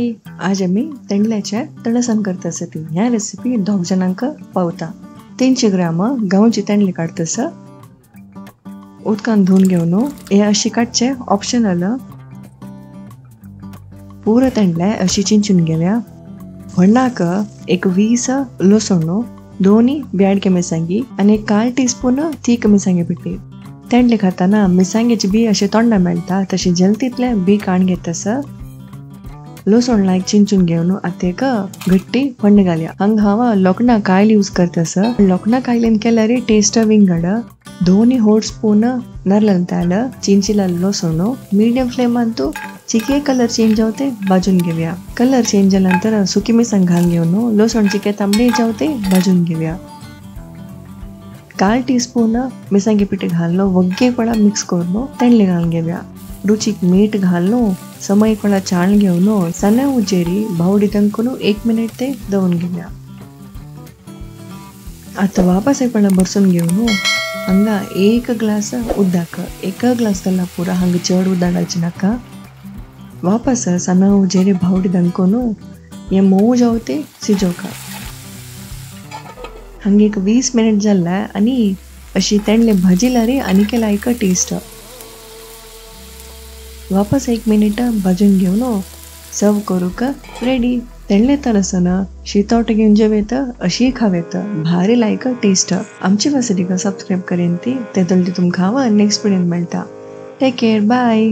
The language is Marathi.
हाय, आज आम्ही तेंडल्याचे तणसान करतास ती ह्या रेसिपी दोग जणांक पावता। 300 ग्राम गव्हाची तेंडली काढतास। उदकान धुवन घेवन हे अशी काडचे ऑप्शनल। पूर तेंडले अशी चिंचून घेवया। व्हडनाक एक 20 लसण, दोन्ही ब्याडके मिरसांगी आणि 1/4 टीस्पून तीख मिरसांगे पिठी। तेंडले खाताना मिरसांगेची बी असे तोंडा मेळटा तशी जलतीतले बी काण घेतास। लसण लायक चिंचून घेवन आतेक गट्टी फंड घालया। हांग हांव लोकना कायल यूज करतास। लोकना कायलेन केल्यार टेस्ट विंगड दोन्ही होट स्पून नारळान तेल, चिंचिला लसण मीडियम फ्लेमान तू चिके कलर चेंज जावते भाजून घेवया। कलर चेंज झाल्यानंतर सुकी मिरसांग घालून घेवन लसण चिके तांबडे जावते भाजून घेवया। 1/4 टीस्पून मिरसांगे पिठे घालून वग्गेपणा मिक्स करून तेंडले घालून घेवया। रुचीक मीठ घालून समयपणा चाळून घेवन सण्या उजेरी भावडी तंकून 1 मिनिट ते दवून घेवया। आता वापस एकपणा बरसून घेवन हांगा 1 ग्लास उदक, 1 ग्लास घालना पुरा, हांगा चड उदक घालचे नाका। वापस सण्या उजेरी भावडी तंकून हे मोव जावते शिजोवका। हांगा एक 20 मिनिट जाल्ला आणि अशी तेंडले भाजीला रे आनी केला एक टेस्ट। वापस 1 मिनिट भाजून घेवन सर्व करूक रेडी। तेंडले तर असना शीतोट घेऊन जेवेत अशी खावेत, भारी लायक टेस्ट। आमची रेसिपी सब्सक्राइब करेन ती ते तुमकां नेक्स्ट वीडियो मेळटा। Take care, bye.